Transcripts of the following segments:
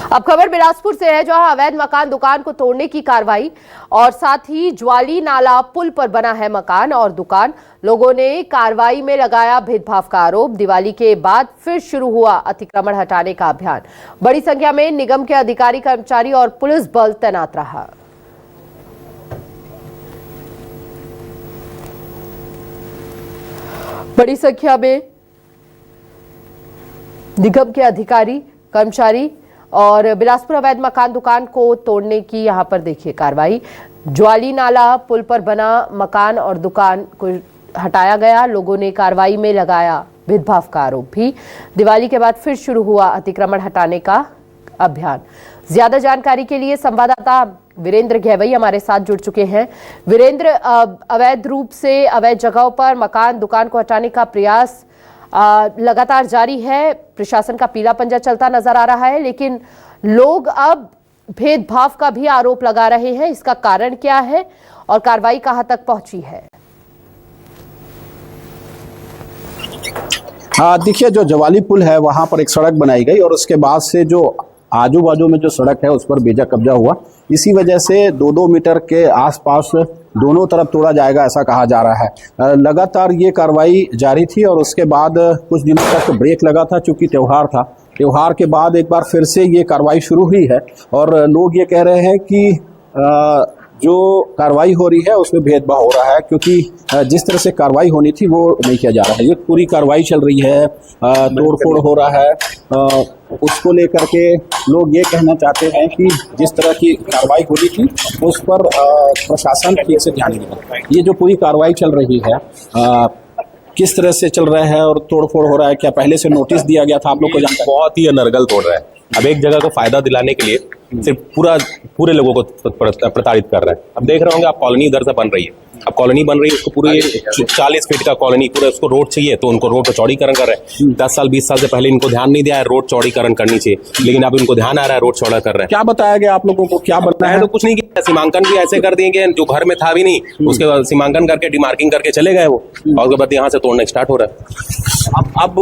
अब खबर बिलासपुर से है, जहां अवैध मकान दुकान को तोड़ने की कार्रवाई और साथ ही ज्वाली नाला पुल पर बना है मकान और दुकान। लोगों ने कार्रवाई में लगाया भेदभाव का आरोप। दिवाली के बाद फिर शुरू हुआ अतिक्रमण हटाने का अभियान। बड़ी संख्या में निगम के अधिकारी, कर्मचारी और पुलिस बल तैनात रहा। बड़ी संख्या में निगम के अधिकारी, कर्मचारी और बिलासपुर अवैध मकान दुकान को तोड़ने की यहां पर देखिए कार्रवाई। ज्वाली नाला पुल पर बना मकान और दुकान को हटाया गया। लोगों ने कार्रवाई में लगाया भेदभाव का आरोप भी। दिवाली के बाद फिर शुरू हुआ अतिक्रमण हटाने का अभियान। ज्यादा जानकारी के लिए संवाददाता वीरेंद्र घेवई हमारे साथ जुड़ चुके हैं। वीरेंद्र, अवैध रूप से अवैध जगहों पर मकान दुकान को हटाने का प्रयास लगातार जारी है। प्रशासन का पीला पंजा चलता नजर आ रहा है, लेकिन लोग अब भेदभाव का भी आरोप लगा रहे हैं। इसका कारण क्या है और कार्रवाई कहां तक पहुंची है? देखिए, जो ज्वाली पुल है वहां पर एक सड़क बनाई गई और उसके बाद से जो आजू बाजू में जो सड़क है उस पर बेजा कब्जा हुआ। इसी वजह से 2-2 मीटर के आसपास दोनों तरफ तोड़ा जाएगा, ऐसा कहा जा रहा है। लगातार ये कार्रवाई जारी थी और उसके बाद कुछ दिनों तक ब्रेक लगा था, चूंकि त्योहार था। त्योहार के बाद एक बार फिर से ये कार्रवाई शुरू हुई है और लोग ये कह रहे हैं कि जो कार्रवाई हो रही है उसमें भेदभाव हो रहा है, क्योंकि जिस तरह से कार्रवाई होनी थी वो नहीं किया जा रहा है। ये पूरी कार्रवाई चल रही है, तोड़फोड़ हो रहा है। उसको लेकर के लोग ये कहना चाहते हैं कि जिस तरह की कार्रवाई होनी थी उस पर प्रशासन ठीक से ध्यान नहीं दे रहा है। ये जो पूरी कार्रवाई चल रही है किस तरह से चल रहा है और तोड़फोड़ हो रहा है, क्या पहले से नोटिस दिया गया था? आप लोग को जानकारी? बहुत ही अनर्गल तोड़ रहा है। अब एक जगह को फायदा दिलाने के लिए सिर्फ पूरे लोगों को प्रताड़ित कर रहा है। अब देख रहे होंगे आप, कॉलोनी इधर से बन रही है। अब कॉलोनी बन रही है, उसको पूरी 40 फीट का कॉलोनी, पूरा उसको रोड चाहिए तो उनको रोड पर चौड़ीकरण कर रहे हैं। 10 साल 20 साल से पहले इनको ध्यान नहीं दिया है रोड चौड़ीकरण करनी चाहिए, लेकिन अब इनको ध्यान आ रहा है, रोड चौड़ा कर रहे हैं। क्या बताया गया आप लोगों को? क्या बताया है? तो कुछ नहीं किया, सीमांकन भी ऐसे कर दिए जो घर में था भी नहीं, उसके बाद सीमांकन करके डिमार्किंग करके चले गए वो, और उसके बाद यहाँ से तोड़ना स्टार्ट हो रहा है। अब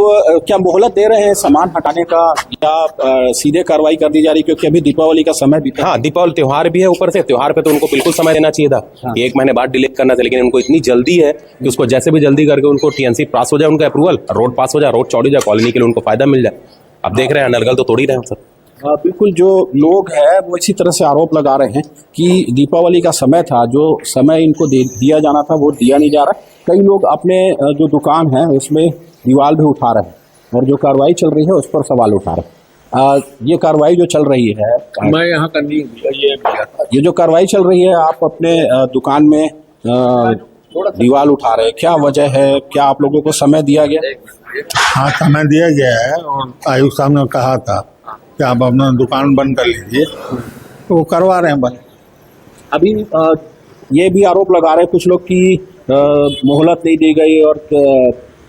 क्या मोहलत दे रहे हैं सामान हटाने का या सीधे कार्रवाई कर दी जा रही, क्योंकि अभी दीपावली का समय भी था? हाँ, दीपावली त्योहार भी है, ऊपर से त्योहार पे तो उनको बिल्कुल समय देना चाहिए था। हाँ। 1 महीने बाद डिले करना था, लेकिन उनको इतनी जल्दी है कि उसको जैसे भी जल्दी करके उनको टीएनसी पास हो जाए, उनका अप्रूवल, रोड पास हो जाए, रोड चौड़ी जाए, कॉलोनी के लिए उनको फायदा मिल जाए। अब देख रहे हैं अनर्गल तो तोड़ ही रहे हैं सर। बिल्कुल, जो लोग हैं वो इसी तरह से आरोप लगा रहे हैं कि दीपावली का समय था, जो समय इनको दिया जाना था वो दिया नहीं जा रहा। कई लोग अपने जो दुकान है उसमें दीवार भी उठा रहे हैं और जो कार्रवाई चल रही है उस पर सवाल उठा रहे हैं। ये कार्रवाई जो चल रही है, मैं यहाँ करनी ये जो कार्रवाई चल रही है, आप अपने दुकान में दीवार उठा रहे हैं, क्या वजह है? क्या आप लोगों को समय दिया गया? हाँ, समय दिया गया है और आयुक्त साहब ने कहा था कि आप अपना दुकान बंद कर लीजिए, तो वो करवा रहे हैं बंद। अभी ये भी आरोप लगा रहे हैं कुछ लोग कि मोहलत नहीं दी गई और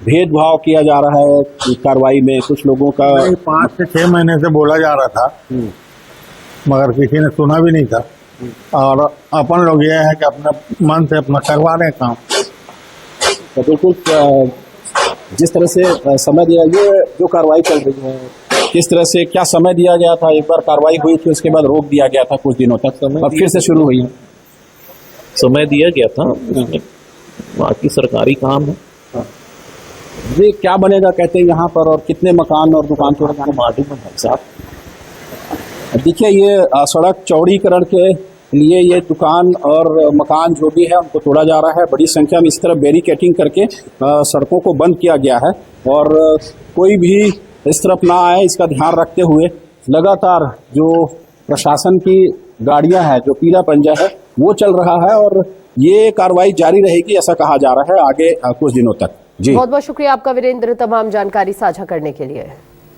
भेदभाव किया जा रहा है कार्रवाई में। कुछ लोगों का 5 से 6 महीने से बोला जा रहा था, मगर किसी ने सुना भी नहीं था। और अपन लोग ये है कि अपना मन से अपना करवा रहे हैं काम। तो बिल्कुल जिस तरह से समय दिया, ये जो कार्रवाई चल रही है किस तरह से, क्या समय दिया गया था? एक बार कार्रवाई हुई थी, उसके बाद रोक दिया गया था कुछ दिनों तक, अब फिर से शुरू हुई है। समय दिया गया था, बाकी सरकारी काम है। ये क्या बनेगा कहते हैं यहाँ पर, और कितने मकान और दुकान तोड़े जाने मालूम है साहब? देखिए, ये सड़क चौड़ीकरण के लिए ये दुकान और मकान जो भी है उनको तोड़ा जा रहा है। बड़ी संख्या में इस तरह बैरिकेटिंग करके सड़कों को बंद किया गया है और कोई भी इस तरफ ना आए, इसका ध्यान रखते हुए लगातार जो प्रशासन की गाड़ियां हैं, जो पीला पंजा है वो चल रहा है और ये कार्रवाई जारी रहेगी, ऐसा कहा जा रहा है आगे कुछ दिनों तक। जी, बहुत बहुत शुक्रिया आपका वीरेंद्र, तमाम जानकारी साझा करने के लिए।